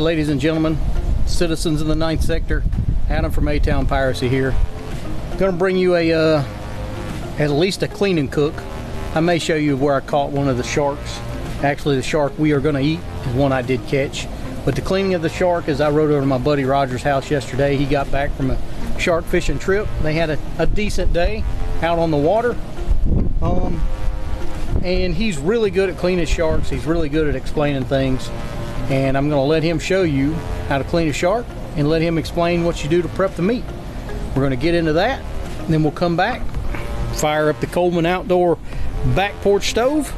ladies and gentlemen, citizens in the 9th sector, Adam from A-Town Piracy here. Gonna bring you a at least a clean and cook. I may show you where I caught one of the sharks. Actually, the shark we are gonna eat is one I did catch. But the cleaning of the shark is I rode over to my buddy Roger's house yesterday. He got back from a shark fishing trip. They had a decent day out on the water. And he's really good at cleaning sharks. He's really good at explaining things. And I'm gonna let him show you how to clean a shark and let him explain what you do to prep the meat. We're gonna get into that, and then we'll come back, fire up the Coleman Outdoor back porch stove,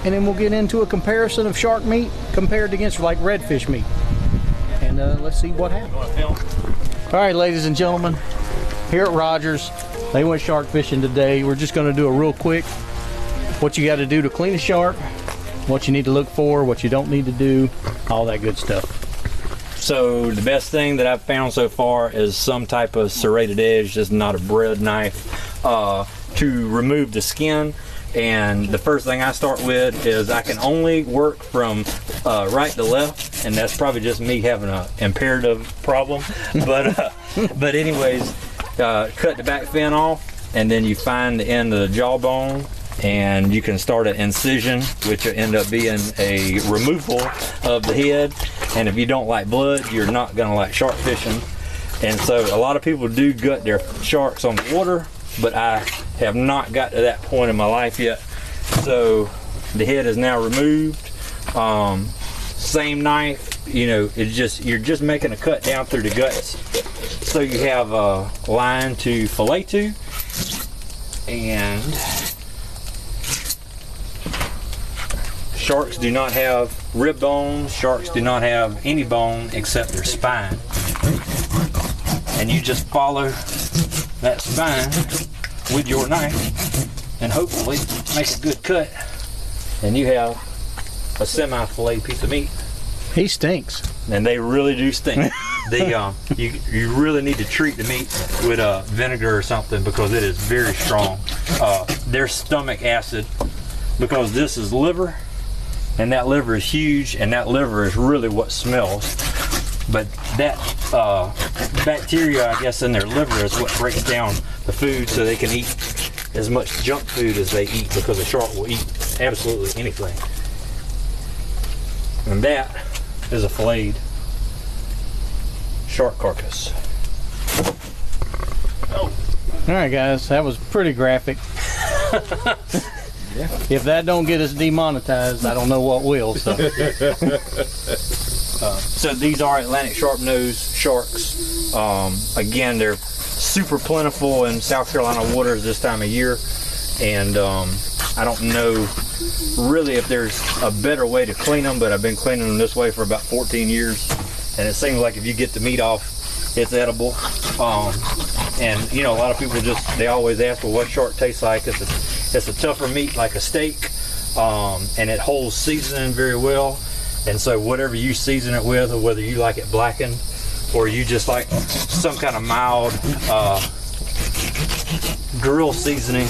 and then we'll get into a comparison of shark meat compared against like redfish meat. And let's see what happens. All right, ladies and gentlemen, here at Rogers, they went shark fishing today. We're just gonna do a real quick, what you gotta do to clean a shark, what you need to look for, what you don't need to do, all that good stuff. So the best thing that I've found so far is some type of serrated edge, just not a bread knife, to remove the skin. And the first thing I start with is I can only work from right to left, and that's probably just me having an imperative problem. But anyways, cut the back fin off, and then you find the end of the jawbone, and you can start an incision, which will end up being a removal of the head. And if you don't like blood, you're not gonna like shark fishing. And so a lot of people do gut their sharks on the water, but I have not got to that point in my life yet. So the head is now removed. Same knife, you know, you're just making a cut down through the guts, so you have a line to fillet to. And sharks do not have rib bones. Sharks do not have any bone except their spine. And you just follow that spine with your knife and hopefully make a good cut. And you have a semi-fillet piece of meat. He stinks. And they really do stink. You really need to treat the meat with vinegar or something, because it is very strong. Their stomach acid, because this is liver, and that liver is huge, and that liver is really what smells. But that bacteria, I guess, in their liver is what breaks down the food so they can eat as much junk food as they eat, because a shark will eat absolutely anything. And that is a filleted shark carcass. Oh. All right, guys, that was pretty graphic. Yeah. If that don't get us demonetized, I don't know what will. So, so these are Atlantic sharp-nosed sharks. Again, they're super plentiful in South Carolina waters this time of year, and I don't know really if there's a better way to clean them, but I've been cleaning them this way for about 14 years, and it seems like if you get the meat off, it's edible. And you know, a lot of people they always ask, well, what shark tastes like? It's a tougher meat, like a steak, and it holds seasoning very well. And so whatever you season it with, or whether you like it blackened, or you just like some kind of mild grill seasoning,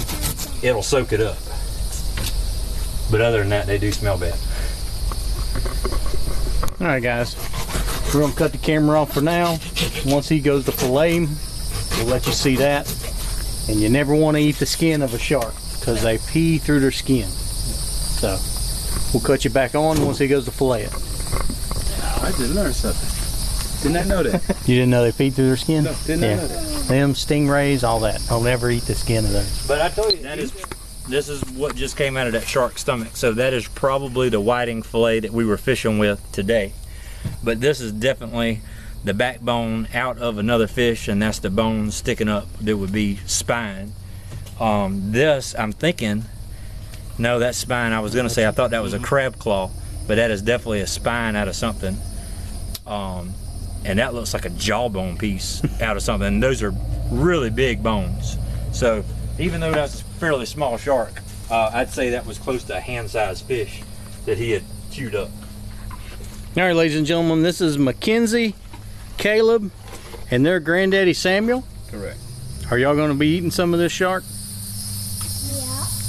it'll soak it up. But other than that, they do smell bad. All right, guys, we're gonna cut the camera off for now. Once he goes to fillet, we'll let you see that. And you never want to eat the skin of a shark, because they pee through their skin. So we'll cut you back on once he goes to fillet it. I just learned something. Did not know that. You didn't know they pee through their skin? No, did not know that. Them stingrays, all that. I'll never eat the skin of those. But I told you, this is what just came out of that shark's stomach. So that is probably the whiting fillet that we were fishing with today. But this is definitely the backbone out of another fish, and that's the bone sticking up that would be spine. This, I'm thinking, no, that's spine. I was gonna say I thought that was a crab claw, but that is definitely a spine out of something. And that looks like a jawbone piece out of something. And those are really big bones. So even though that's a fairly small shark, I'd say that was close to a hand-sized fish that he had chewed up. All right, ladies and gentlemen, this is Mackenzie, Caleb, and their granddaddy Samuel. Correct. Are y'all going to be eating some of this shark?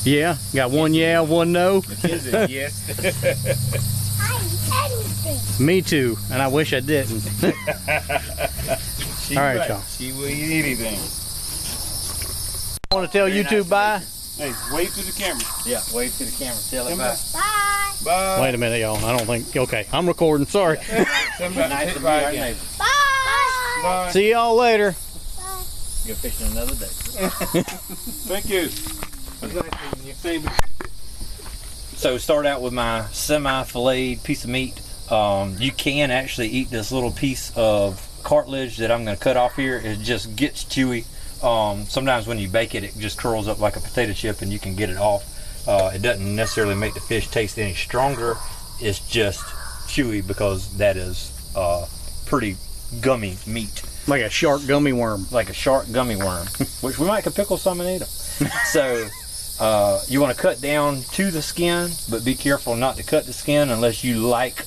Yeah. Yeah? Got one yeah, one no? Mackenzie, yes. I eat anything. Me too, and I wish I didn't. All right, y'all. She will eat anything. I want to tell YouTube bye. Hey, wave to the camera. Yeah, wave to the camera. Tell it bye. Bye. Bye. Wait a minute, y'all. I don't think. Okay, I'm recording. Sorry. Nice to meet our neighbor. Bye. Bye. See y'all later. You're fishing another day. Thank you. What's that? Your favorite? So start out with my semi-filleted piece of meat. You can actually eat this little piece of cartilage that I'm going to cut off here. It just gets chewy. Sometimes when you bake it, it just curls up like a potato chip and you can get it off. It doesn't necessarily make the fish taste any stronger. It's just chewy because that is pretty gummy meat. Like a shark gummy worm. Like a shark gummy worm, which we might could pickle some and eat them. So you want to cut down to the skin, but be careful not to cut the skin unless you like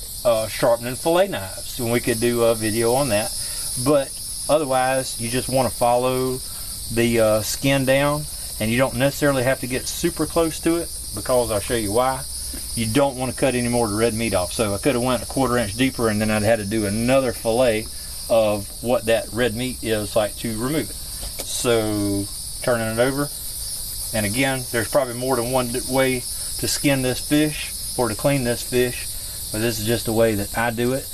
sharpening fillet knives. And we could do a video on that. But otherwise, you just want to follow the skin down, and you don't necessarily have to get super close to it because I'll show you why. You don't want to cut any more of the red meat off. So I could have went a 1/4 inch deeper, and then I'd had to do another fillet of what that red meat is like to remove it. So turning it over, and again, there's probably more than one way to skin this fish or to clean this fish, but this is just the way that I do it.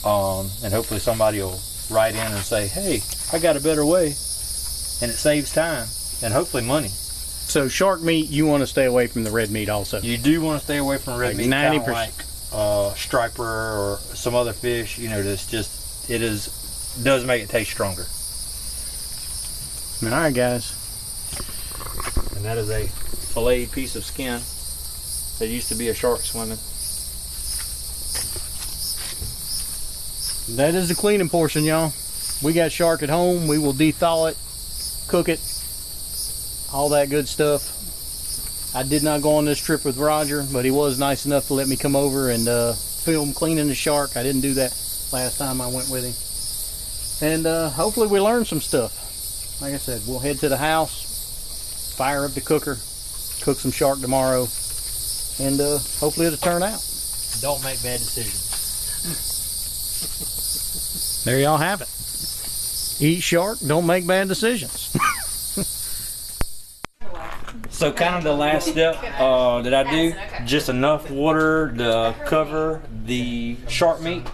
And hopefully somebody will write in and say, hey, I got a better way, and it saves time and hopefully money. So shark meat, you want to stay away from the red meat also. You do want to stay away from red Like meat, kind 90%. of like striper or some other fish. You know, that's just does make it taste stronger. All right, guys. And that is a filleted piece of skin that used to be a shark swimming. That is the cleaning portion, y'all. We got shark at home. We will de-thaw it, cook it, all that good stuff. I did not go on this trip with Roger, but he was nice enough to let me come over and film cleaning the shark. I didn't do that last time I went with him. And hopefully we learned some stuff. Like I said, we'll head to the house, fire up the cooker, cook some shark tomorrow, and hopefully it'll turn out. Don't make bad decisions. There y'all have it. Eat shark, don't make bad decisions. So kind of the last step that I do, just enough water to cover the shark meat.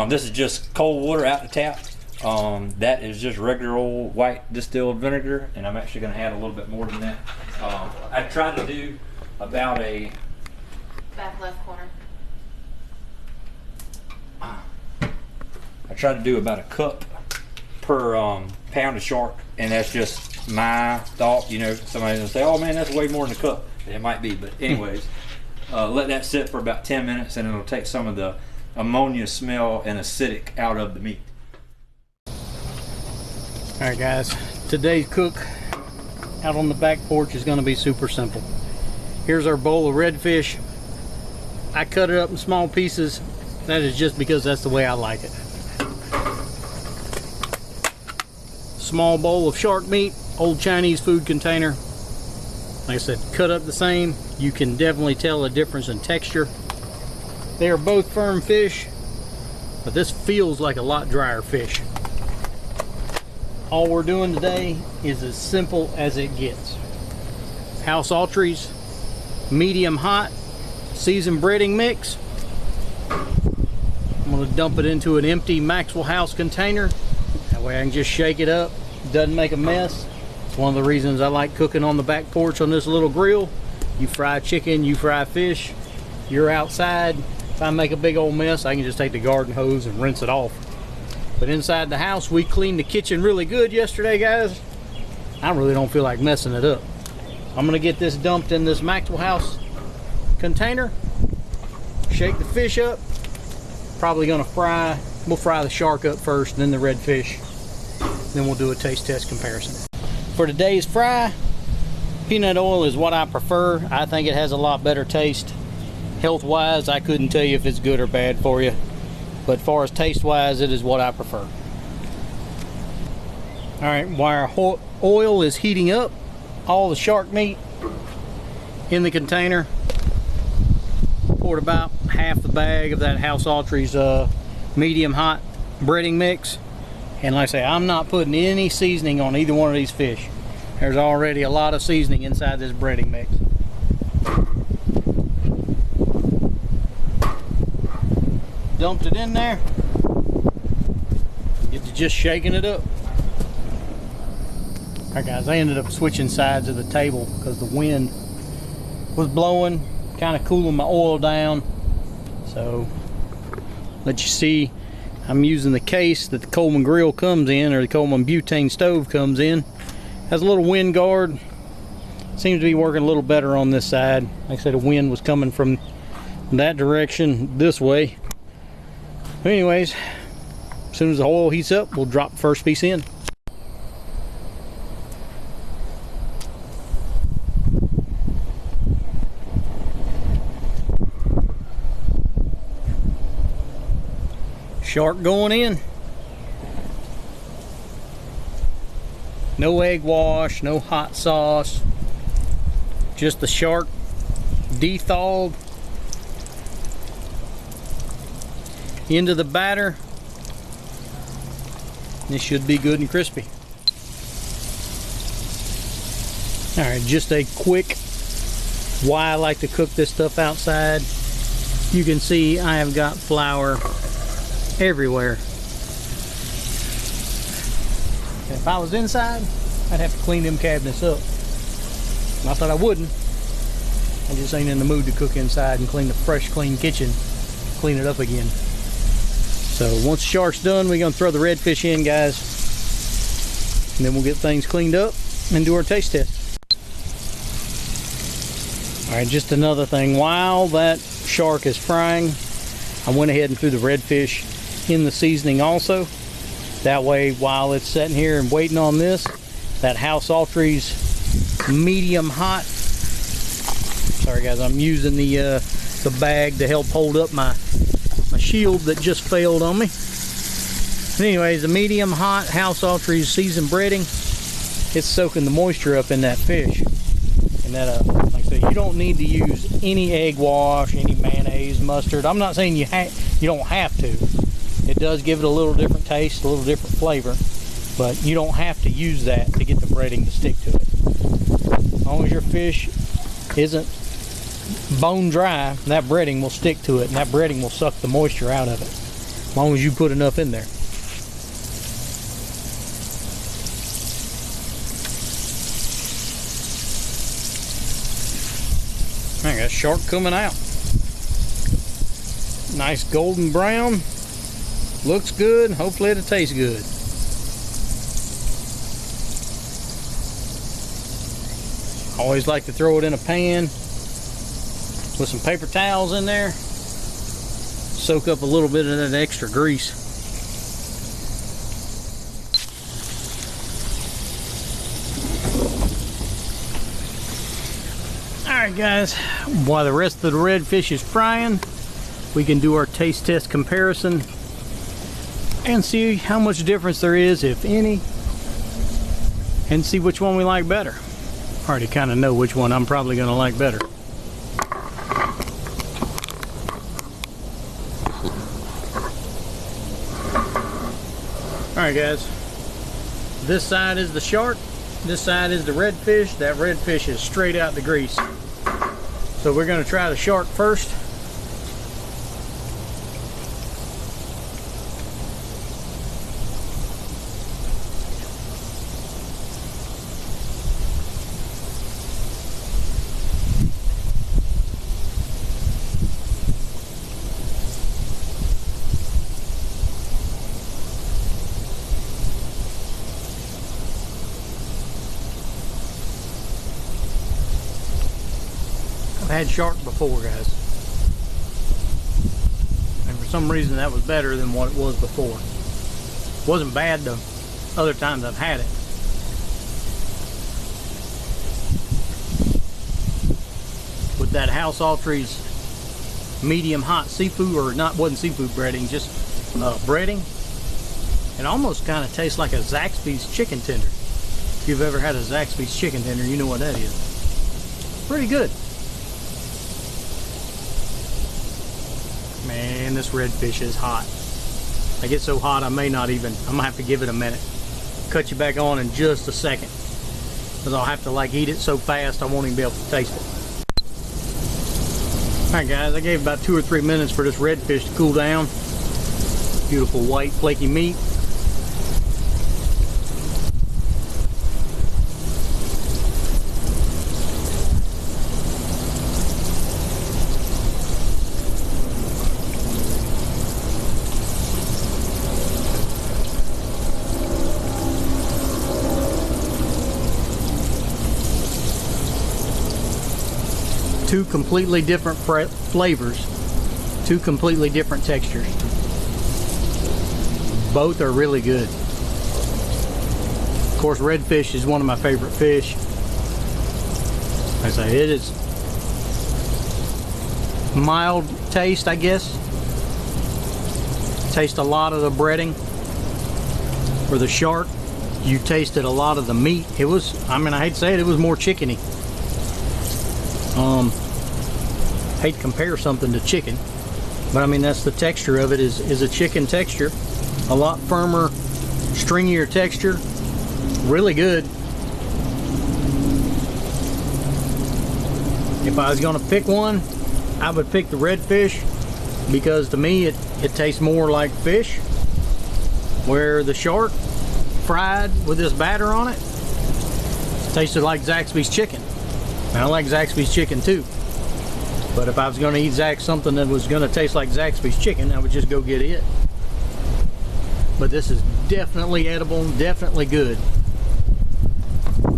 This is just cold water out the tap. That is just regular old white distilled vinegar, and I'm actually going to add a little bit more than that. I tried to do about a Back left corner. I try to do about a cup per pound of shark, and that's just my thought. You know, somebody's gonna say, "Oh man, that's way more than a cup." It might be, but anyways, let that sit for about 10 minutes, and it'll take some of the ammonia smell and acidic out of the meat. All right, guys. Today's cook out on the back porch is going to be super simple. Here's our bowl of redfish. I cut it up in small pieces. That is just because that's the way I like it. Small bowl of shark meat, old Chinese food container. Like I said, cut up the same. You can definitely tell a difference in texture. They are both firm fish, but this feels like a lot drier fish. All we're doing today is as simple as it gets. House Autry's medium hot seasoned breading mix. I'm going to dump it into an empty Maxwell House container. That way I can just shake it up. It doesn't make a mess. It's one of the reasons I like cooking on the back porch on this little grill. You fry chicken, you fry fish, you're outside. If I make a big old mess, I can just take the garden hose and rinse it off. But inside the house, we cleaned the kitchen really good yesterday, guys. I really don't feel like messing it up. I'm gonna get this dumped in this Maxwell House container, shake the fish up. Probably gonna we'll fry the shark up first, then the redfish. Then we'll do a taste test comparison. For today's fry, peanut oil is what I prefer. I think it has a lot better taste. Health-wise, I couldn't tell you if it's good or bad for you. But as far as taste-wise, it is what I prefer. All right, while our oil is heating up, all the shark meat in the container, poured about half the bag of that House Autry's medium hot breading mix. And like I say, I'm not putting any seasoning on either one of these fish. There's already a lot of seasoning inside this breading mix. Dumped it in there. Get to just shaking it up. Alright guys, I ended up switching sides of the table because the wind was blowing, kind of cooling my oil down. So let you see, I'm using the case that the Coleman grill comes in, or the Coleman butane stove comes in. Has a little wind guard. Seems to be working a little better on this side. Like I said, the wind was coming from that direction this way. But anyways, as soon as the oil heats up, we'll drop the first piece in. Shark going in. No egg wash, no hot sauce. Just the shark de-thawed into the batter. This should be good and crispy. Alright, just a quick why I like to cook this stuff outside. You can see I have got flour everywhere. If I was inside, I'd have to clean them cabinets up. Not that I wouldn't. I just ain't in the mood to cook inside and clean the fresh, clean kitchen, clean it up again. So once the shark's done, we're gonna throw the redfish in, guys, and then we'll get things cleaned up and do our taste test. All right, just another thing. While that shark is frying, I went ahead and threw the redfish in the seasoning also. That way, while it's sitting here and waiting on this, that House Autry's medium hot. Sorry guys, I'm using the bag to help hold up my shield that just failed on me. But anyways, the medium hot House Autry's seasoned breading, it's soaking the moisture up in that fish. And that, like I said, you don't need to use any egg wash, any mayonnaise, mustard. I'm not saying you don't have to. It does give it a little different taste, a little different flavor, but you don't have to use that to get the breading to stick to it. As long as your fish isn't bone dry, that breading will stick to it, and that breading will suck the moisture out of it, as long as you put enough in there. I got a shark coming out. Nice golden brown. Looks good. Hopefully it'll taste good. Always like to throw it in a pan with some paper towels in there. Soak up a little bit of that extra grease. Alright guys, while the rest of the redfish is frying, we can do our taste test comparison and see how much difference there is, if any, and see which one we like better. I already kind of know which one I'm probably going to like better. Alright guys, this side is the shark, this side is the redfish. That redfish is straight out the grease. So we're going to try the shark first. I've had shark before, guys, and for some reason that was better than what it was before. It wasn't bad the other times I've had it. With that House Autry's medium hot seafood, or not, wasn't seafood breading, just breading, it almost kind of tastes like a Zaxby's chicken tender. If you've ever had a Zaxby's chicken tender, you know what that is. Pretty good. Man, this redfish is hot. I get so hot I may not even, I'm gonna have to give it a minute. Cut you back on in just a second, because I'll have to like eat it so fast I won't even be able to taste it. Alright guys, I gave about 2 or 3 minutes for this redfish to cool down. Beautiful white flaky meat. Two completely different flavors, two completely different textures. Both are really good. Of course, redfish is one of my favorite fish. Like I say, it is mild taste, I guess. Taste a lot of the breading. For the shark, you tasted a lot of the meat. It was, I mean, I hate to say it, it was more chickeny. Hate to compare something to chicken, but I mean that's the texture of it, is a chicken texture. A lot firmer, stringier texture. Really good. If I was gonna pick one, I would pick the redfish, because to me it tastes more like fish, where the shark fried with this batter on it tasted like Zaxby's chicken. And I like Zaxby's chicken too, but if I was going to eat something that was going to taste like Zaxby's chicken, I would just go get it. But this is definitely edible, definitely good.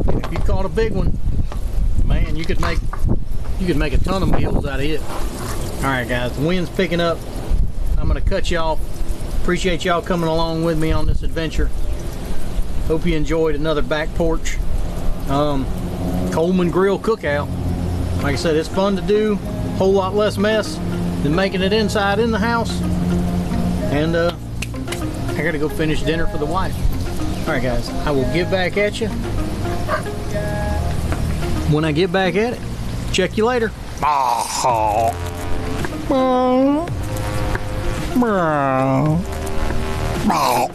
And if you caught a big one, man, you could make a ton of meals out of it. All right, guys, the wind's picking up. I'm going to cut you off. Appreciate y'all coming along with me on this adventure. Hope you enjoyed another back porch Coleman Grill cookout. Like I said, it's fun to do, whole lot less mess than making it inside in the house. And I gotta go finish dinner for the wife. All right, guys, I will get back at you when I get back at it. Check you later. Meow. Meow. Meow.